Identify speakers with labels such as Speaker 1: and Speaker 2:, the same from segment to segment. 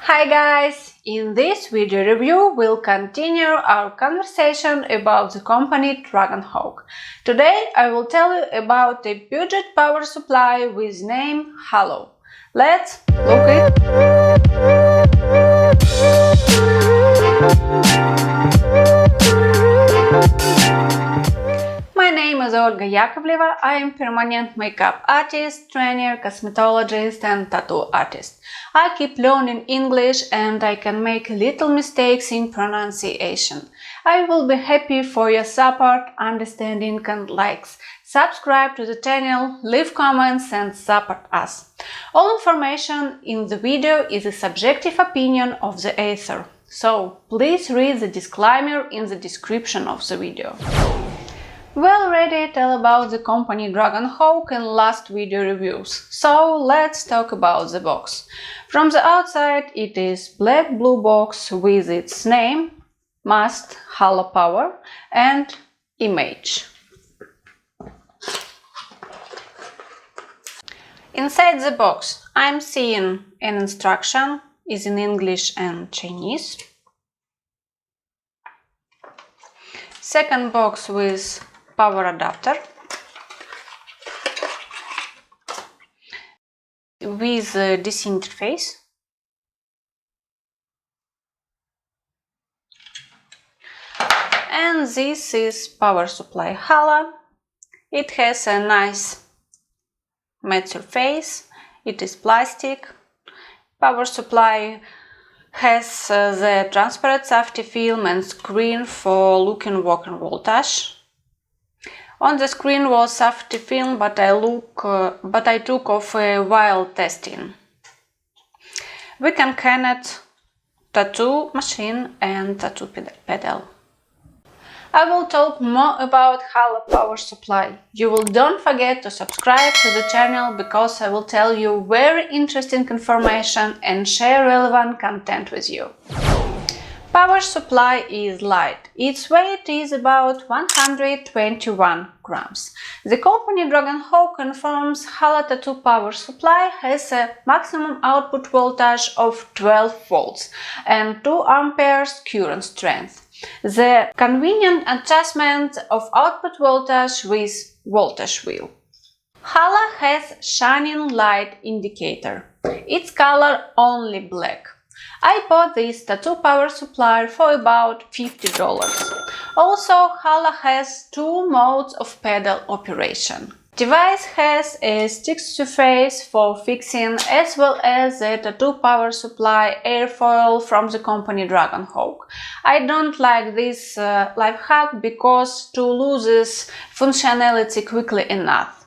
Speaker 1: Hi guys! In this video review we'll continue our conversation about the company Dragonhawk. Today I will tell you about a budget power supply with name Halo. Let's look it. My name is Olga Yakovleva. I am permanent makeup artist, trainer, cosmetologist and tattoo artist. I keep learning English and I can make little mistakes in pronunciation. I will be happy for your support, understanding and likes. Subscribe to the channel, leave comments and support us. All information in the video is a subjective opinion of the author, so please read the disclaimer in the description of the video. We already tell about the company Dragonhawk in last video reviews, so let's talk about the box. From the outside it is black-blue box with its name, Mast, Halo Power and image. Inside the box I'm seeing an instruction, is in English and Chinese. Second box with power adapter with DC interface. And this is power supply Halo. It has a nice matte surface, it is plastic. Power supply has the transparent safety film and screen for looking working voltage. On the screen was safety film, but I took off while testing. We can connect tattoo machine and tattoo pedal. I will talk more about Halo power supply. You will don't forget to subscribe to the channel because I will tell you very interesting information and share relevant content with you. Power supply is light. Its weight is about 121 grams. The company Dragonhawk informs Halo Tattoo power supply has a maximum output voltage of 12 volts and 2 amperes current strength. The convenient adjustment of output voltage with voltage wheel. Halo has shining light indicator. Its color only black. I bought this tattoo power supply for about $50. Also, Halo has 2 modes of pedal operation. Device has a stick surface for fixing as well as a tattoo power supply airfoil from the company Dragonhawk. I don't like this life hack because it loses functionality quickly enough.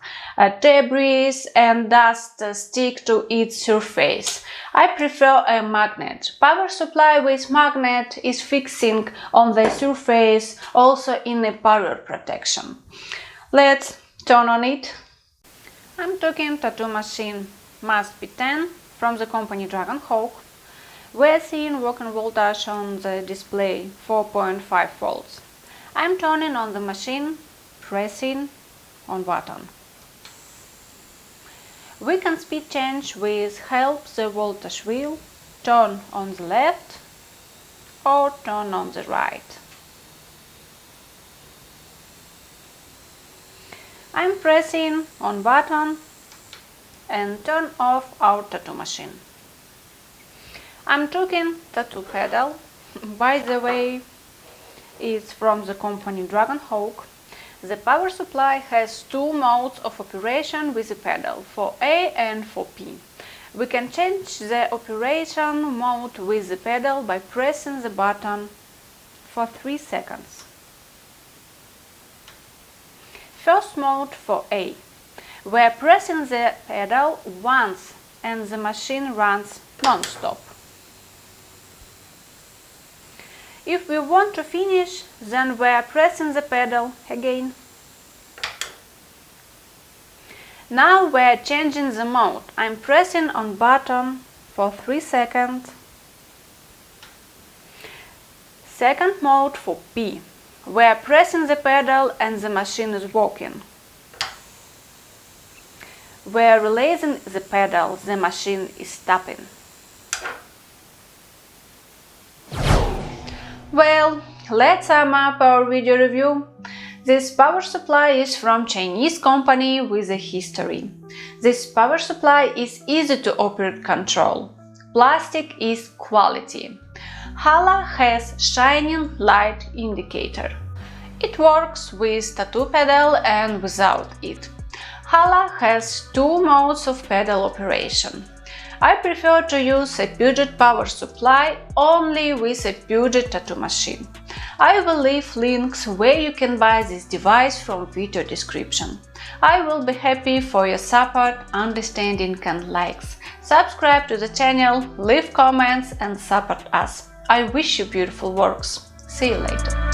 Speaker 1: Debris and dust stick to its surface. I prefer a magnet. Power supply with magnet is fixing on the surface, also in a barrier protection. Let's turn on it. I'm talking tattoo machine Mast B10 from the company Dragonhawk. We're seeing working voltage on the display 4.5 volts. I'm turning on the machine, pressing on button. We can speed change with help the voltage wheel, turn on the left or turn on the right. I'm pressing on button and turn off our tattoo machine. I'm taking tattoo pedal. By the way, it's from the company Dragonhawk. The power supply has 2 modes of operation with the pedal, for A and for P. We can change the operation mode with the pedal by pressing the button for 3 seconds. First mode for A. We are pressing the pedal once and the machine runs non-stop. If we want to finish, then we are pressing the pedal again. Now we are changing the mode. I'm pressing on button for 3 seconds. Second mode for P. We are pressing the pedal and the machine is working. We are releasing the pedal, the machine is stopping. Well, let's sum up our video review. This power supply is from Chinese company with a history. This power supply is easy to operate control. Plastic is quality. Hala has shining light indicator. It works with tattoo pedal and without it. Hala has two modes of pedal operation. I prefer to use a budget power supply only with a budget tattoo machine. I will leave links where you can buy this device from video description. I will be happy for your support, understanding and likes. Subscribe to the channel, leave comments and support us. I wish you beautiful works. See you later.